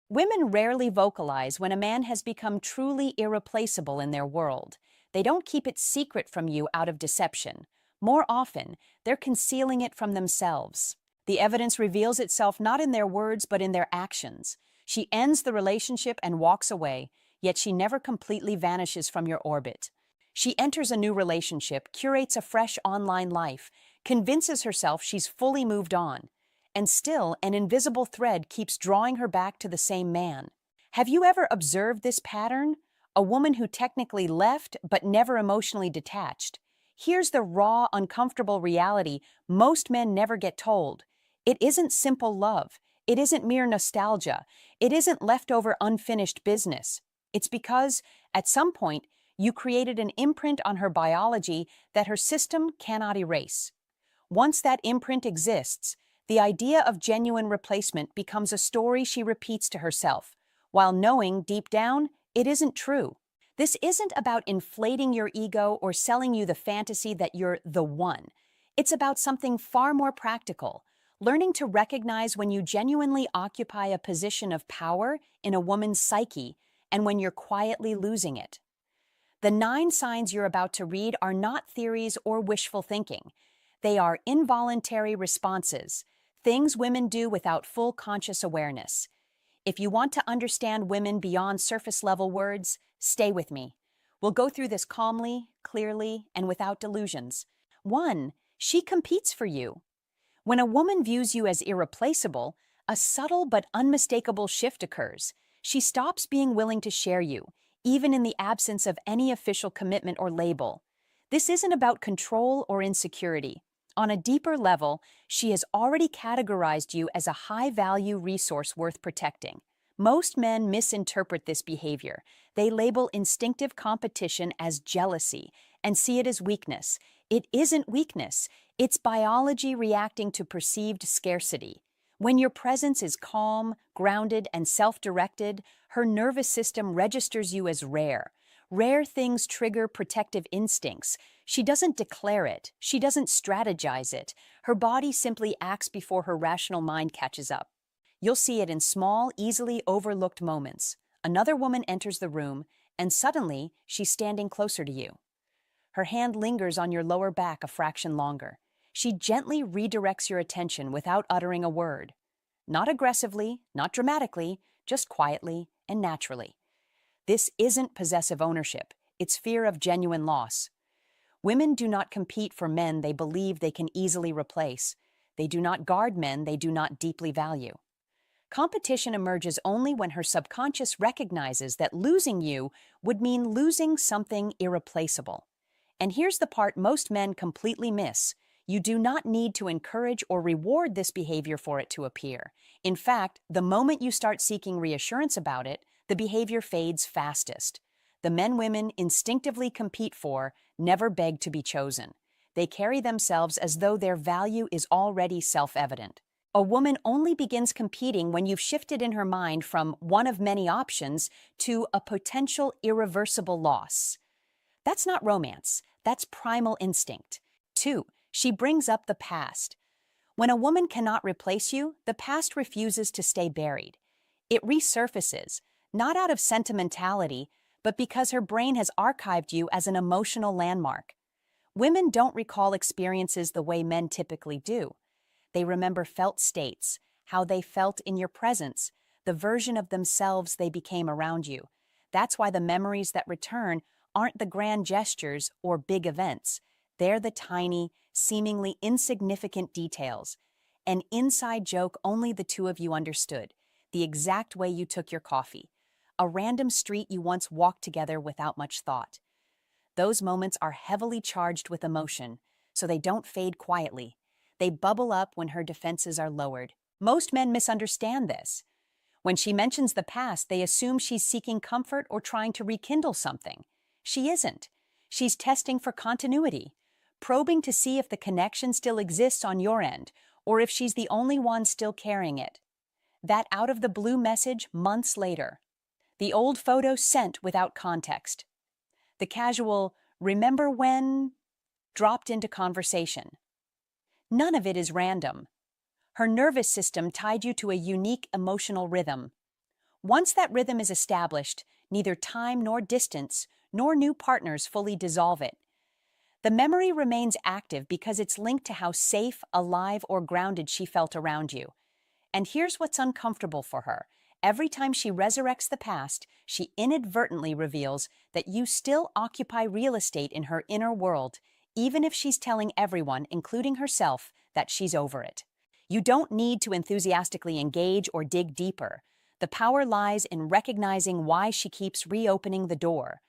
Women rarely vocalize when a man has become truly irreplaceable in their world. They don't keep it secret from you out of deception. More often, they're concealing it from themselves. The evidence reveals itself not in their words but in their actions. She ends the relationship and walks away, yet she never completely vanishes from your orbit. She enters a new relationship, curates a fresh online life, convinces herself she's fully moved on. And still, an invisible thread keeps drawing her back to the same man. Have you ever observed this pattern? A woman who technically left but never emotionally detached. Here's the raw, uncomfortable reality most men never get told. It isn't simple love. It isn't mere nostalgia. It isn't leftover unfinished business. It's because, at some point, you created an imprint on her biology that her system cannot erase. Once that imprint exists, the idea of genuine replacement becomes a story she repeats to herself, while knowing deep down it isn't true. This isn't about inflating your ego or selling you the fantasy that you're the one. It's about something far more practical, learning to recognize when you genuinely occupy a position of power in a woman's psyche and when you're quietly losing it. The 9 signs you're about to read are not theories or wishful thinking. They are involuntary responses, things women do without full conscious awareness. If you want to understand women beyond surface-level words, stay with me. We'll go through this calmly, clearly, and without delusions. 1. She competes for you. When a woman views you as irreplaceable, a subtle but unmistakable shift occurs. She stops being willing to share you, even in the absence of any official commitment or label. This isn't about control or insecurity. On a deeper level, she has already categorized you as a high-value resource worth protecting. Most men misinterpret this behavior. They label instinctive competition as jealousy and see it as weakness. It isn't weakness. It's biology reacting to perceived scarcity. When your presence is calm, grounded, and self-directed, her nervous system registers you as rare. Rare things trigger protective instincts. She doesn't declare it. She doesn't strategize it. Her body simply acts before her rational mind catches up. You'll see it in small, easily overlooked moments. Another woman enters the room, and suddenly she's standing closer to you. Her hand lingers on your lower back a fraction longer. She gently redirects your attention without uttering a word. Not aggressively, not dramatically, just quietly and naturally. This isn't possessive ownership. It's fear of genuine loss. Women do not compete for men they believe they can easily replace. They do not guard men they do not deeply value. Competition emerges only when her subconscious recognizes that losing you would mean losing something irreplaceable. And here's the part most men completely miss. You do not need to encourage or reward this behavior for it to appear. In fact, the moment you start seeking reassurance about it, the behavior fades fastest. The men women instinctively compete for never beg to be chosen. They carry themselves as though their value is already self-evident. A woman only begins competing when you've shifted in her mind from one of many options to a potential irreversible loss. That's not romance. That's primal instinct. 2. She brings up the past. When a woman cannot replace you, the past refuses to stay buried. It resurfaces, not out of sentimentality, but because her brain has archived you as an emotional landmark. Women don't recall experiences the way men typically do. They remember felt states, how they felt in your presence, the version of themselves they became around you. That's why the memories that return aren't the grand gestures or big events. They're the tiny, seemingly insignificant details. An inside joke only the two of you understood, the exact way you took your coffee, a random street you once walked together without much thought. Those moments are heavily charged with emotion, so they don't fade quietly. They bubble up when her defenses are lowered. Most men misunderstand this. When she mentions the past, they assume she's seeking comfort or trying to rekindle something. She isn't. She's testing for continuity, probing to see if the connection still exists on your end, or if she's the only one still carrying it. That out-of-the-blue message months later. The old photo sent without context. The casual, "remember when?" dropped into conversation. None of it is random. Her nervous system tied you to a unique emotional rhythm. Once that rhythm is established, neither time nor distance nor new partners fully dissolve it. The memory remains active because it's linked to how safe, alive, or grounded she felt around you. And here's what's uncomfortable for her. Every time she resurrects the past, she inadvertently reveals that you still occupy real estate in her inner world, even if she's telling everyone, including herself, that she's over it. You don't need to enthusiastically engage or dig deeper. The power lies in recognizing why she keeps reopening the door.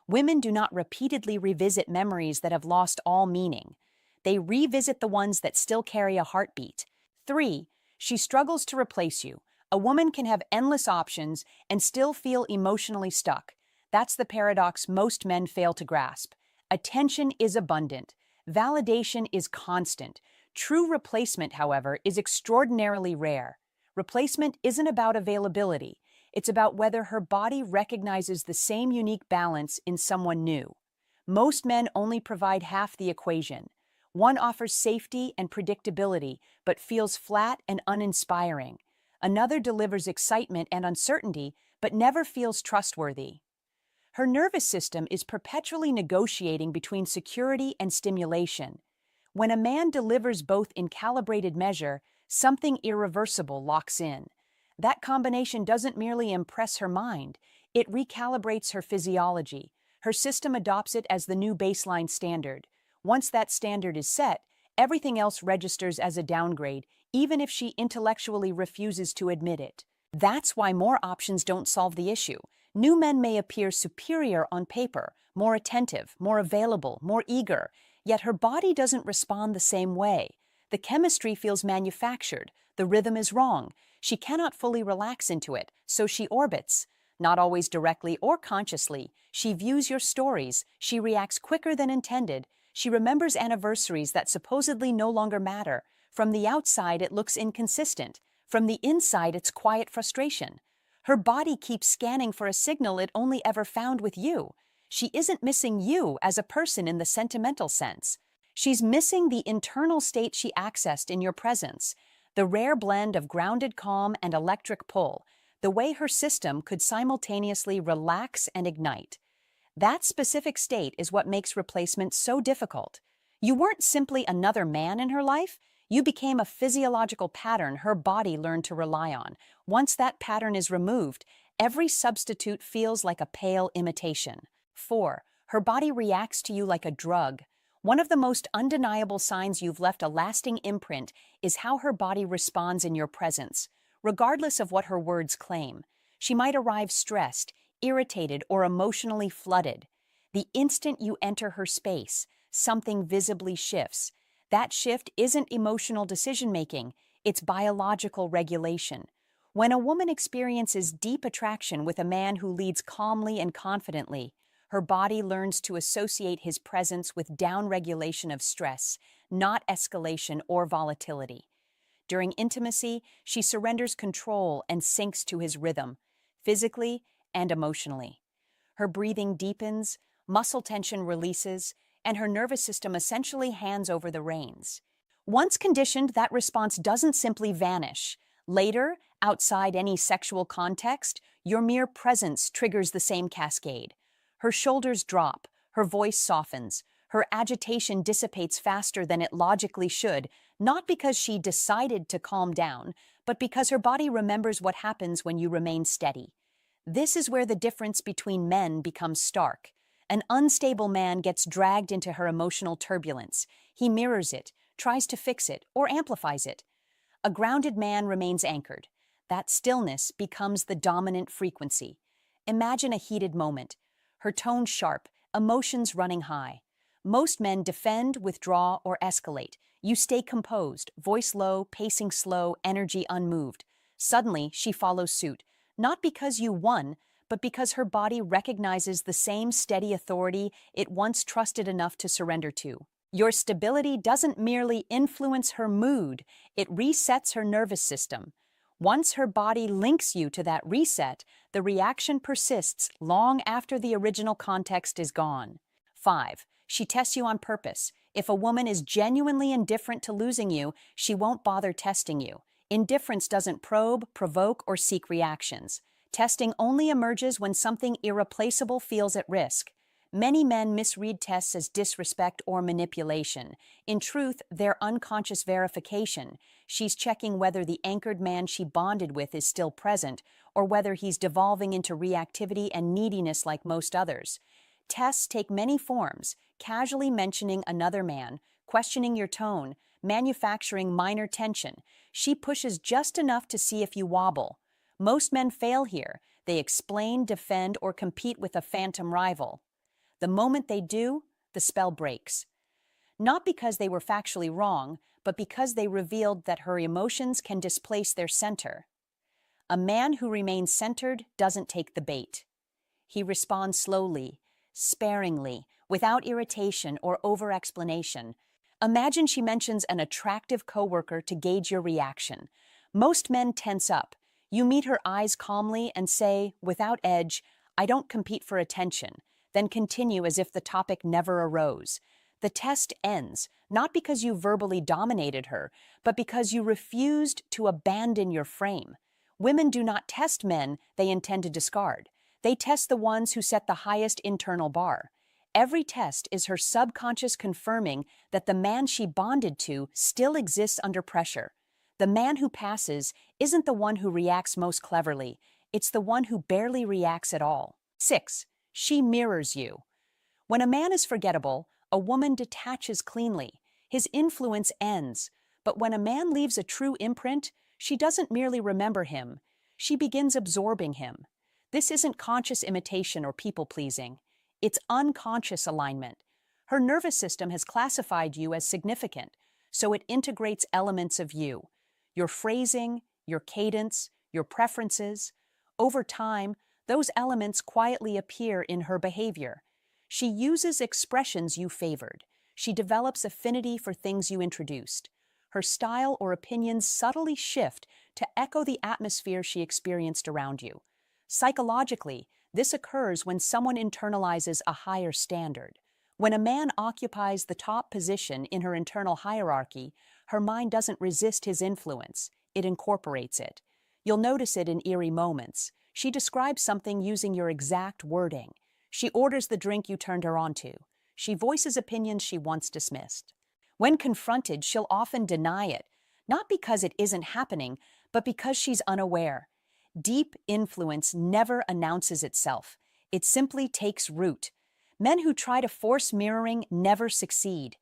Women do not repeatedly revisit memories that have lost all meaning. They revisit the ones that still carry a heartbeat. 3. She struggles to replace you. A woman can have endless options and still feel emotionally stuck. That's the paradox most men fail to grasp. Attention is abundant. Validation is constant. True replacement, however, is extraordinarily rare. Replacement isn't about availability. It's about whether her body recognizes the same unique balance in someone new. Most men only provide half the equation. One offers safety and predictability, but feels flat and uninspiring. Another delivers excitement and uncertainty, but never feels trustworthy. Her nervous system is perpetually negotiating between security and stimulation. When a man delivers both in calibrated measure, something irreversible locks in. That combination doesn't merely impress her mind, it recalibrates her physiology. Her system adopts it as the new baseline standard. Once that standard is set, everything else registers as a downgrade, even if she intellectually refuses to admit it. That's why more options don't solve the issue. New men may appear superior on paper, more attentive, more available, more eager, yet her body doesn't respond the same way. The chemistry feels manufactured, the rhythm is wrong. She cannot fully relax into it, so she orbits. Not always directly or consciously, she views your stories, she reacts quicker than intended, she remembers anniversaries that supposedly no longer matter. From the outside, it looks inconsistent. From the inside, it's quiet frustration. Her body keeps scanning for a signal it only ever found with you. She isn't missing you as a person in the sentimental sense. She's missing the internal state she accessed in your presence, the rare blend of grounded calm and electric pull, the way her system could simultaneously relax and ignite. That specific state is what makes replacement so difficult. You weren't simply another man in her life, you became a physiological pattern her body learned to rely on. Once that pattern is removed, every substitute feels like a pale imitation. 4. Her body reacts to you like a drug. One of the most undeniable signs you've left a lasting imprint is how her body responds in your presence, regardless of what her words claim. She might arrive stressed, irritated, or emotionally flooded. The instant you enter her space, something visibly shifts. That shift isn't emotional decision-making, it's biological regulation. When a woman experiences deep attraction with a man who leads calmly and confidently, her body learns to associate his presence with downregulation of stress, not escalation or volatility. During intimacy, she surrenders control and sinks to his rhythm, physically and emotionally. Her breathing deepens, muscle tension releases, and her nervous system essentially hands over the reins. Once conditioned, that response doesn't simply vanish. Later, outside any sexual context, your mere presence triggers the same cascade. Her shoulders drop, her voice softens, her agitation dissipates faster than it logically should, not because she decided to calm down, but because her body remembers what happens when you remain steady. This is where the difference between men becomes stark. An unstable man gets dragged into her emotional turbulence. He mirrors it, tries to fix it, or amplifies it. A grounded man remains anchored. That stillness becomes the dominant frequency. Imagine a heated moment. Her tone sharp, emotions running high. Most men defend, withdraw, or escalate. You stay composed, voice low, pacing slow, energy unmoved. Suddenly, she follows suit, not because you won, but because her body recognizes the same steady authority it once trusted enough to surrender to. Your stability doesn't merely influence her mood, it resets her nervous system. Once her body links you to that reset, the reaction persists long after the original context is gone. 5. She tests you on purpose. If a woman is genuinely indifferent to losing you, she won't bother testing you. Indifference doesn't probe, provoke, or seek reactions. Testing only emerges when something irreplaceable feels at risk. Many men misread tests as disrespect or manipulation. In truth, they're unconscious verification. She's checking whether the anchored man she bonded with is still present, or whether he's devolving into reactivity and neediness like most others. Tests take many forms: casually mentioning another man, questioning your tone, manufacturing minor tension. She pushes just enough to see if you wobble. Most men fail here. They explain, defend, or compete with a phantom rival. The moment they do, the spell breaks. Not because they were factually wrong, but because they revealed that her emotions can displace their center. A man who remains centered doesn't take the bait. He responds slowly, sparingly, without irritation or over-explanation. Imagine she mentions an attractive coworker to gauge your reaction. Most men tense up. You meet her eyes calmly and say, without edge, "I don't compete for attention," then continue as if the topic never arose. The test ends, not because you verbally dominated her, but because you refused to abandon your frame. Women do not test men they intend to discard. They test the ones who set the highest internal bar. Every test is her subconscious confirming that the man she bonded to still exists under pressure. The man who passes isn't the one who reacts most cleverly. It's the one who barely reacts at all. 6. She mirrors you. When a man is forgettable, a woman detaches cleanly. His influence ends. But when a man leaves a true imprint, she doesn't merely remember him. She begins absorbing him. This isn't conscious imitation or people-pleasing. It's unconscious alignment. Her nervous system has classified you as significant, so it integrates elements of you: your phrasing, your cadence, your preferences. Over time, those elements quietly appear in her behavior. She uses expressions you favored. She develops affinity for things you introduced. Her style or opinions subtly shift to echo the atmosphere she experienced around you. Psychologically, this occurs when someone internalizes a higher standard. When a man occupies the top position in her internal hierarchy, her mind doesn't resist his influence, it incorporates it. You'll notice it in eerie moments. She describes something using your exact wording. She orders the drink you turned her on to. She voices opinions she once dismissed. When confronted, she'll often deny it, not because it isn't happening, but because she's unaware. Deep influence never announces itself. It simply takes root. Men who try to force mirroring never succeed.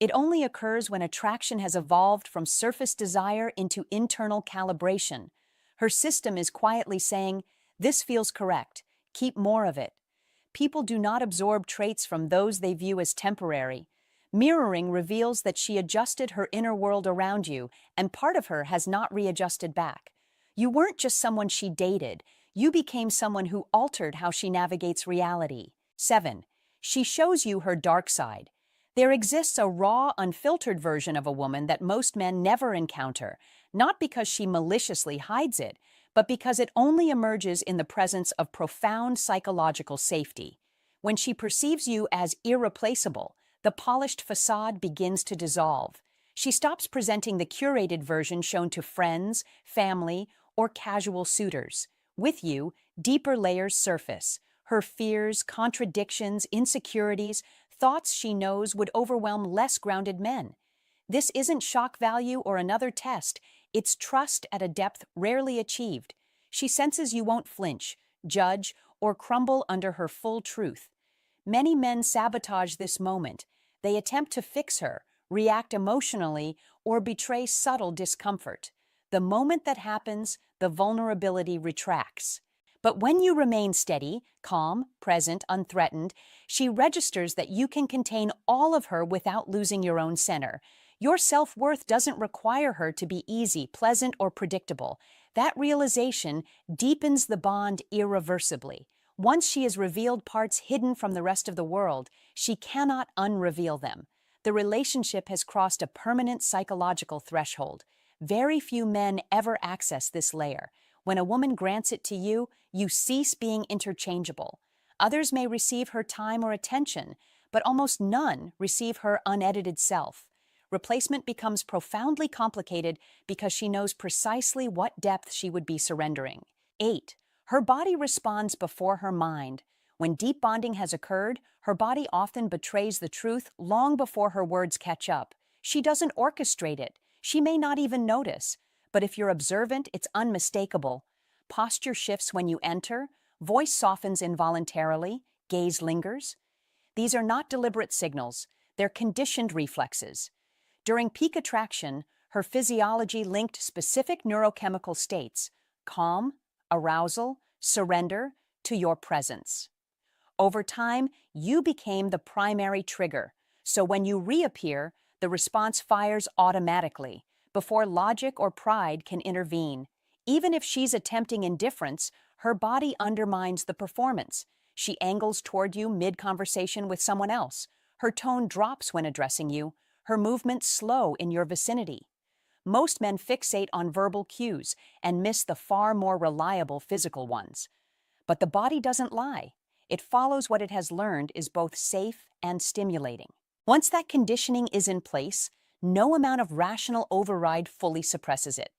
It only occurs when attraction has evolved from surface desire into internal calibration. Her system is quietly saying, "This feels correct. Keep more of it." People do not absorb traits from those they view as temporary. Mirroring reveals that she adjusted her inner world around you, and part of her has not readjusted back. You weren't just someone she dated. You became someone who altered how she navigates reality. 7. She shows you her dark side. There exists a raw, unfiltered version of a woman that most men never encounter, not because she maliciously hides it, but because it only emerges in the presence of profound psychological safety. When she perceives you as irreplaceable, the polished facade begins to dissolve. She stops presenting the curated version shown to friends, family, or casual suitors. With you, deeper layers surface. Her fears, contradictions, insecurities, thoughts she knows would overwhelm less grounded men. This isn't shock value or another test. It's trust at a depth rarely achieved. She senses you won't flinch, judge, or crumble under her full truth. Many men sabotage this moment. They attempt to fix her, react emotionally, or betray subtle discomfort. The moment that happens, the vulnerability retracts. But when you remain steady, calm, present, unthreatened, she registers that you can contain all of her without losing your own center. Your self-worth doesn't require her to be easy, pleasant, or predictable. That realization deepens the bond irreversibly. Once she has revealed parts hidden from the rest of the world, she cannot unreveal them. The relationship has crossed a permanent psychological threshold. Very few men ever access this layer. When a woman grants it to you, you cease being interchangeable. Others may receive her time or attention, but almost none receive her unedited self. Replacement becomes profoundly complicated because she knows precisely what depth she would be surrendering. 8. Her body responds before her mind. When deep bonding has occurred, her body often betrays the truth long before her words catch up. She doesn't orchestrate it. She may not even notice. But if you're observant, it's unmistakable. Posture shifts when you enter, voice softens involuntarily, gaze lingers. These are not deliberate signals, they're conditioned reflexes. During peak attraction, her physiology linked specific neurochemical states, calm, arousal, surrender, to your presence. Over time, you became the primary trigger, so when you reappear, the response fires automatically, before logic or pride can intervene. Even if she's attempting indifference, her body undermines the performance. She angles toward you mid-conversation with someone else. Her tone drops when addressing you. Her movements slow in your vicinity. Most men fixate on verbal cues and miss the far more reliable physical ones. But the body doesn't lie. It follows what it has learned is both safe and stimulating. Once that conditioning is in place, no amount of rational override fully suppresses it.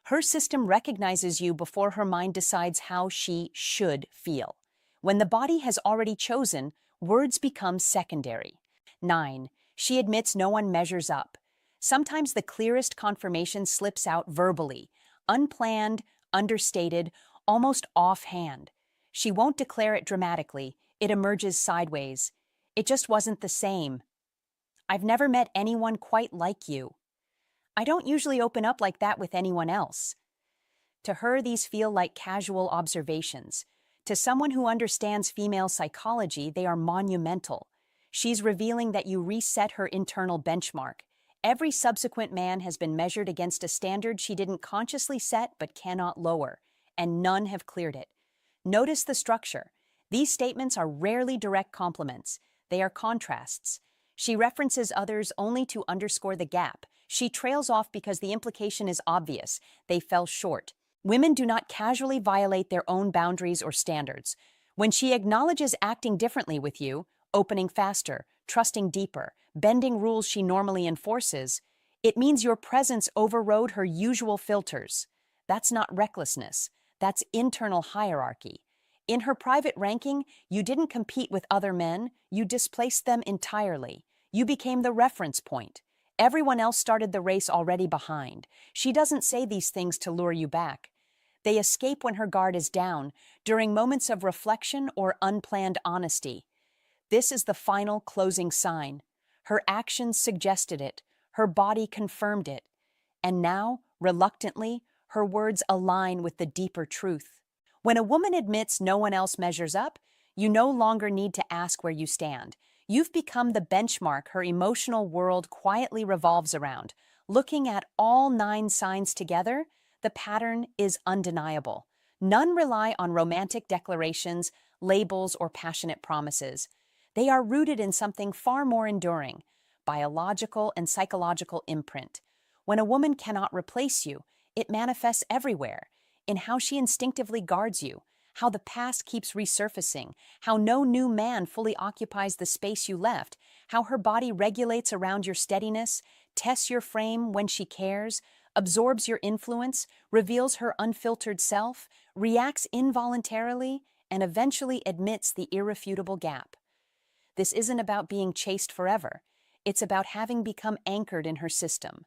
Her system recognizes you before her mind decides how she should feel. When the body has already chosen, words become secondary. 9. She admits no one measures up. Sometimes the clearest confirmation slips out verbally, unplanned, understated, almost offhand. She won't declare it dramatically, it emerges sideways. It just wasn't the same. I've never met anyone quite like you. I don't usually open up like that with anyone else. To her, these feel like casual observations. To someone who understands female psychology, they are monumental. She's revealing that you reset her internal benchmark. Every subsequent man has been measured against a standard she didn't consciously set but cannot lower, and none have cleared it. Notice the structure. These statements are rarely direct compliments. They are contrasts. She references others only to underscore the gap. She trails off because the implication is obvious. They fell short. Women do not casually violate their own boundaries or standards. When she acknowledges acting differently with you, opening faster, trusting deeper, bending rules she normally enforces, it means your presence overrode her usual filters. That's not recklessness. That's internal hierarchy. In her private ranking, you didn't compete with other men, you displaced them entirely. You became the reference point. Everyone else started the race already behind. She doesn't say these things to lure you back. They escape when her guard is down, during moments of reflection or unplanned honesty. This is the final closing sign. Her actions suggested it. Her body confirmed it. And now, reluctantly, her words align with the deeper truth. When a woman admits no one else measures up, you no longer need to ask where you stand. You've become the benchmark her emotional world quietly revolves around. Looking at all 9 signs together, the pattern is undeniable. None rely on romantic declarations, labels, or passionate promises. They are rooted in something far more enduring, biological and psychological imprint. When a woman cannot replace you, it manifests everywhere, in how she instinctively guards you, how the past keeps resurfacing, how no new man fully occupies the space you left, how her body regulates around your steadiness, tests your frame when she cares, absorbs your influence, reveals her unfiltered self, reacts involuntarily, and eventually admits the irrefutable gap. This isn't about being chased forever. It's about having become anchored in her system.